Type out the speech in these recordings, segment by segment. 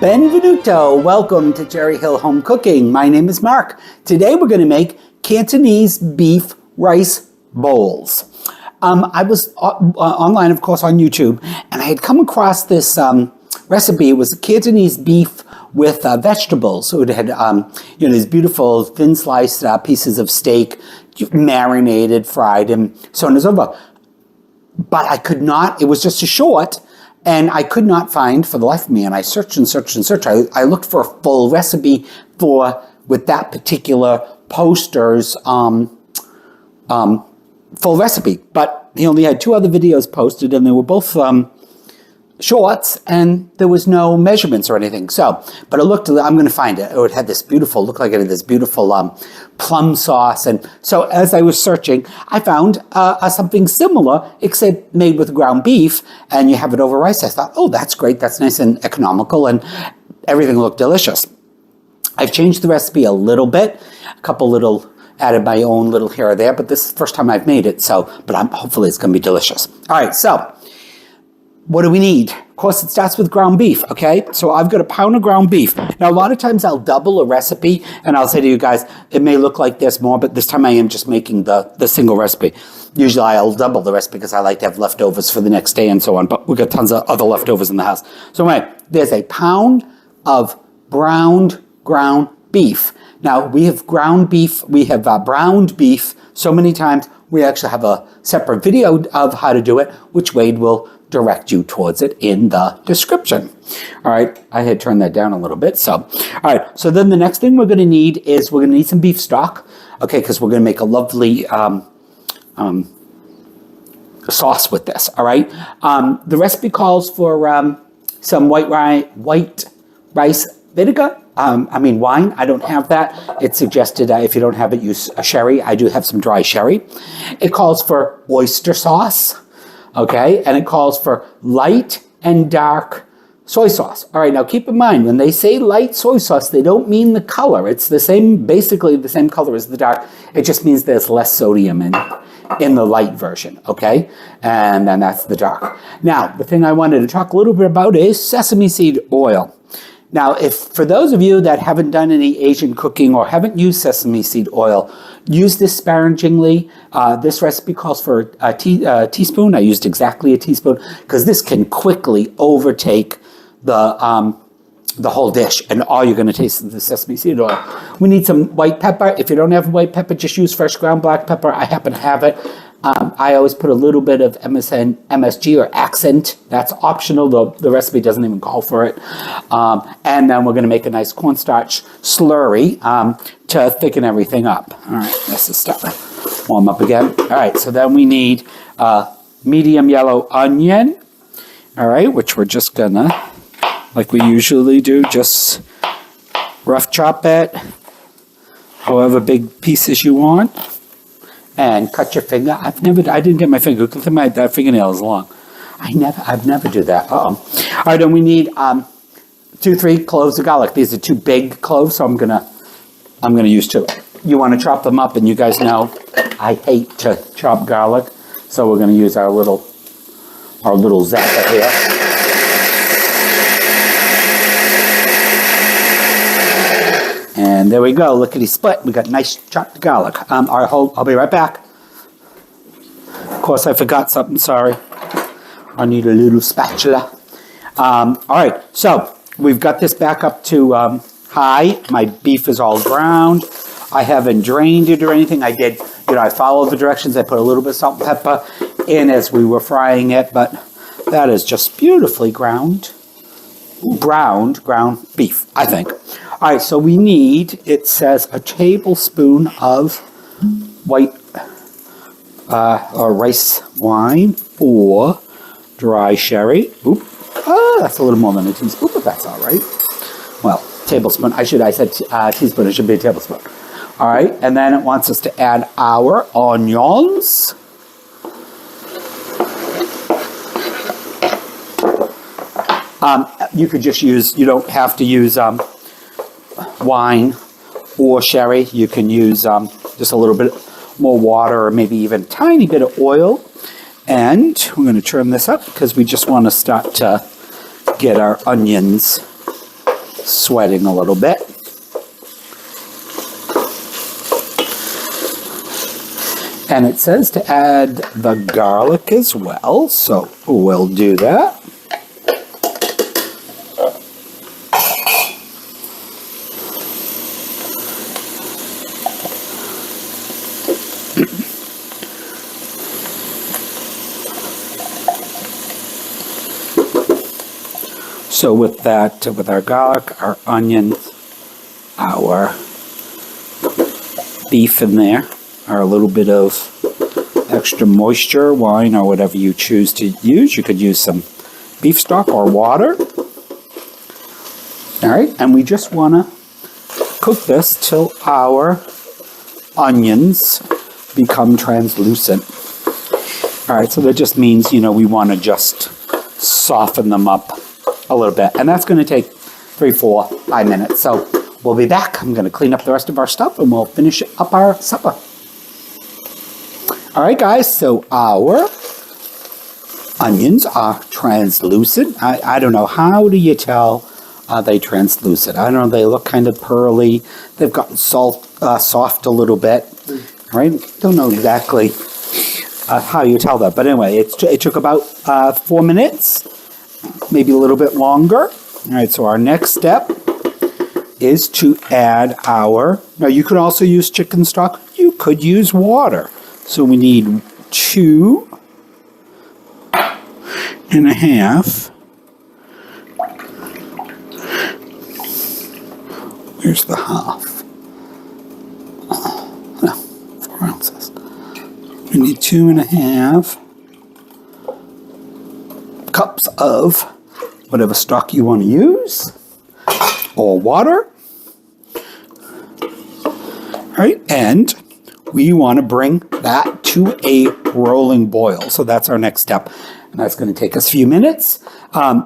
Benvenuto, welcome to Cherry Hill Home Cooking. My name is Mark. Today we're going to make Cantonese beef rice bowls. I was online, of course, on YouTube, and I had come across this recipe. It was Cantonese beef with vegetables. So it had these beautiful thin sliced pieces of steak, marinated, fried, and so on and so forth. But I could not, it was just a short, and I could not find for the life of me, and I searched and searched and searched. I looked for a full recipe with that particular poster's full recipe, but he only had 2 other videos posted, and they were both shorts, and there was no measurements or anything. So, but I looked, I'm going to find it. It had this beautiful, looked like it had this beautiful plum sauce. And so as I was searching, I found something similar, except made with ground beef, and you have it over rice. I thought, oh, that's great. That's nice and economical, and everything looked delicious. I've changed the recipe a little bit, added my own little here or there, but this is the first time I've made it, but hopefully it's going to be delicious. All right, so what do we need? Of course, it starts with ground beef, okay? So I've got a pound of ground beef. Now, a lot of times I'll double a recipe, and I'll say to you guys, it may look like this more, but this time I am just making the single recipe. Usually I'll double the recipe because I like to have leftovers for the next day and so on, but we've got tons of other leftovers in the house. So anyway, there's a pound of browned ground beef. Now, we have ground beef, we have browned beef so many times. We actually have a separate video of how to do it, which Wade will direct you towards it in the description. All right, I had turned that down a little bit. So, all right, so then the next thing we're going to need is we're going to need some beef stock, okay, because we're going to make a lovely sauce with this, all right? The recipe calls for some white rice vinegar. Wine. I don't have that. It suggested if you don't have it, use a sherry. I do have some dry sherry. It calls for oyster sauce, okay? And it calls for light and dark soy sauce. All right, now keep in mind, when they say light soy sauce, they don't mean the color. It's basically the same color as the dark. It just means there's less sodium in the light version, okay? And then that's the dark. Now, the thing I wanted to talk a little bit about is sesame seed oil. Now, for those of you that haven't done any Asian cooking or haven't used sesame seed oil, use this sparingly. This recipe calls for a teaspoon. I used exactly a teaspoon because this can quickly overtake the whole dish, and all you're going to taste is the sesame seed oil. We need some white pepper. If you don't have white pepper, just use fresh ground black pepper. I happen to have it. I always put a little bit of MSG or accent. That's optional, though the recipe doesn't even call for it. And then we're going to make a nice cornstarch slurry to thicken everything up. All right, this is starting to warm up again. All right, so then we need medium yellow onion, all right, which we're just going to, like we usually do, just rough chop it, however big pieces you want. And cut your finger. I didn't get my finger. Look at that fingernail is long. I've never do that. All right, and we need 2-3 cloves of garlic. These are 2 big cloves, so I'm gonna use 2. You want to chop them up, and you guys know I hate to chop garlic, so we're gonna use our little zapper here. And there we go, lickety split. We got nice chopped garlic. I'll be right back. Of course, I forgot something, sorry. I need a little spatula. All right, so we've got this back up to high. My beef is all browned. I haven't drained it or anything. I followed the directions. I put a little bit of salt and pepper in as we were frying it, but that is just beautifully browned ground beef, I think. All right, so we need, it says, a tablespoon of white or rice wine or dry sherry. Oop, that's a little more than a teaspoon, but that's all right. Well, tablespoon. I said teaspoon. It should be a tablespoon. All right, and then it wants us to add our onions. You could just use, you don't have to use wine or sherry. You can use just a little bit more water or maybe even a tiny bit of oil. And we're going to turn this up because we just want to start to get our onions sweating a little bit. And it says to add the garlic as well, so we'll do that. So with that, with our garlic, our onions, our beef in there, or a little bit of extra moisture, wine, or whatever you choose to use. You could use some beef stock or water. All right, and we just want to cook this till our onions become translucent. All right, so that just means, you know, we want to just soften them up a little bit. And that's going to take 3, 4, 5 minutes. So we'll be back. I'm going to clean up the rest of our stuff and we'll finish up our supper. All right, guys, so our onions are translucent. I don't know, how do you tell they translucent? I don't know, they look kind of pearly. They've gotten soft a little bit, right? Don't know exactly how you tell that. But anyway, it took about 4 minutes, maybe a little bit longer. All right, so our next step is to add our, now you could also use chicken stock. You could use water. So we need 2.5. Where's the half? No, 4 ounces. We need 2.5 cups of whatever stock you want to use, or water. All right, and we want to bring that to a rolling boil. So that's our next step. And that's going to take us a few minutes.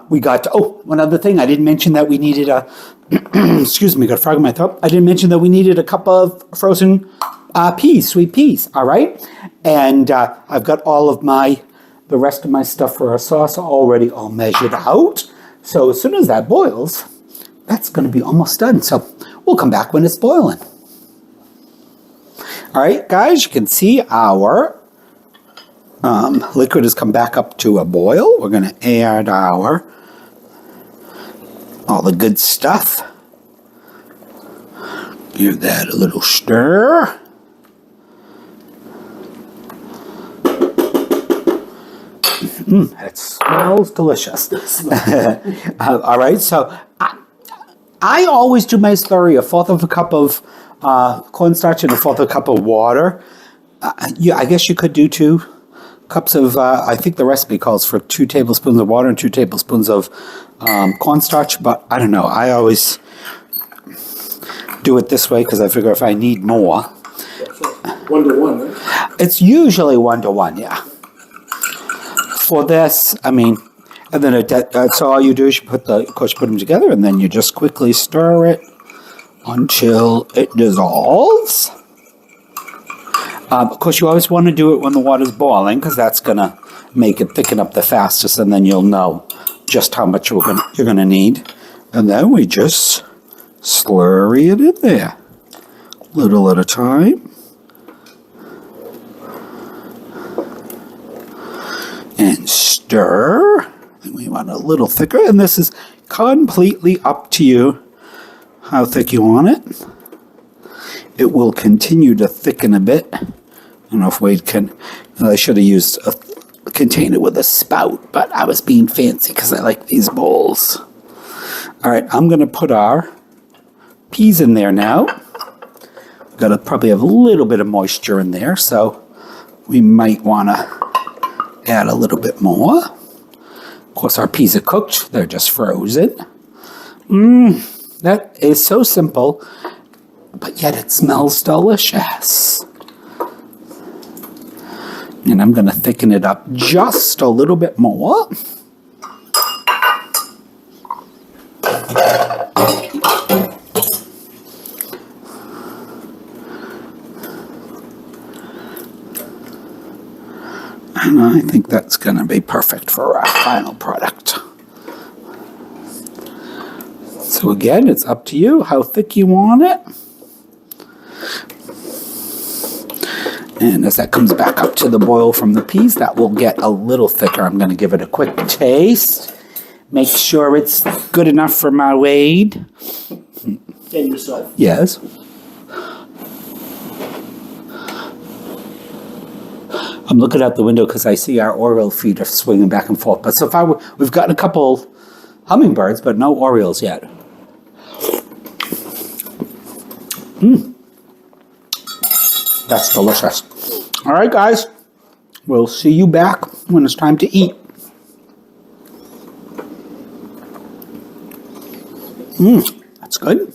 We got to, one other thing. I didn't mention that we needed a, excuse me, got a frog in my throat. I didn't mention that we needed a cup of frozen peas, sweet peas. All right. And I've got all of the rest of my stuff for our sauce already all measured out. So as soon as that boils, that's going to be almost done. So we'll come back when it's boiling. All right, guys, you can see our liquid has come back up to a boil. We're going to add all the good stuff. Give that a little stir. It smells delicious. All right, so I always do my slurry, 1/4 cup of cornstarch and 1/4 cup of water. Yeah, I guess you could do 2 cups of, I think the recipe calls for 2 tablespoons of water and 2 tablespoons of cornstarch, but I don't know. I always do it this way because I figure if I need more. 1-to-1, right? It's usually 1-to-1, yeah. For this, I mean, and then so all you do is you put them together and then you just quickly stir it until it dissolves. Of course, you always want to do it when the water's boiling because that's going to make it thicken up the fastest, and then you'll know just how much you're going to need. And then we just slurry it in there, little at a time. And stir. We want it a little thicker, and this is completely up to you how thick you want it. It will continue to thicken a bit. I don't know if Wade can. I should have used a container with a spout, but I was being fancy because I like these bowls. All right, I'm going to put our peas in there now. We've got to probably have a little bit of moisture in there, so we might want to add a little bit more. Of course, our peas are cooked. They're just frozen. That is so simple, but yet it smells delicious. And I'm going to thicken it up just a little bit more. And I think that's going to be perfect for our final product. So So again, it's up to you how thick you want it. And as that comes back up to the boil from the peas, that will get a little thicker. I'm going to give it a quick taste. Make sure it's good enough for my Wade. And yourself. Yes. I'm looking out the window because I see our Oriole feet are swinging back and forth. But so far, we've gotten a couple hummingbirds, but no Orioles yet. That's delicious. All right, guys. We'll see you back when it's time to eat. That's good.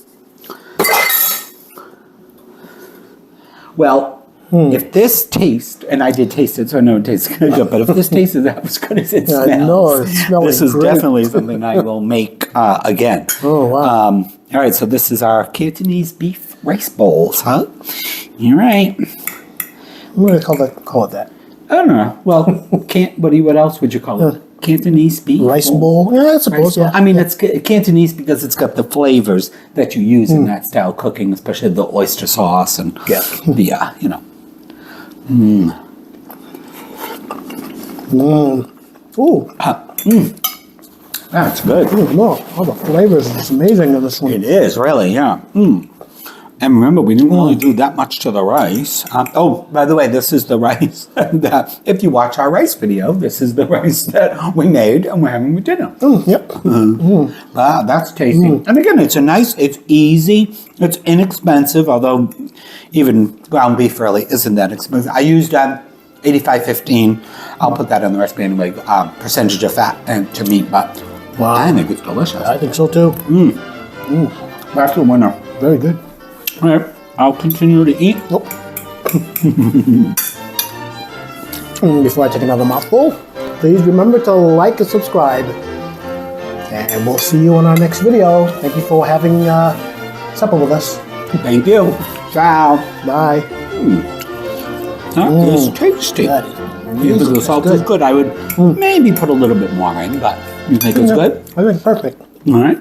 Well, if this tastes, and I did taste it, so I know it tastes good, but if this tastes as good as it smells, I know, it's smelling this is great. definitely something I will make again. Oh, wow. All right, so this is our Cantonese beef rice bowls, huh? All right. I'm going to call it that. I don't know. Well, what else would you call it? Cantonese beef? Rice bowl? Yeah, I suppose, yeah. I mean, it's Cantonese because it's got the flavors that you use in that style cooking, especially the oyster sauce and the, you know. Ooh. That's good. No, all the flavors are just amazing in this one. It is, really, yeah. And remember, we didn't really do that much to the rice. Oh, by the way, this is the rice that, if you watch our rice video, this is the rice that we made and we're having with dinner. Yep. Wow, that's tasty. And again, it's easy, it's inexpensive, although even ground beef really isn't that expensive. I used 85/15. I'll put that in the recipe anyway, percentage of fat and to meat, but I think it's delicious. I think so too. That's the winner. Very good. All right, I'll continue to eat. Nope. Before I take another mouthful, please remember to like and subscribe. And we'll see you on our next video. Thank you for having supper with us. Thank you. Ciao. Bye. That is tasty. That is Even the salt is good. I would maybe put a little bit more in, but you think it's good? I think it's perfect. All right.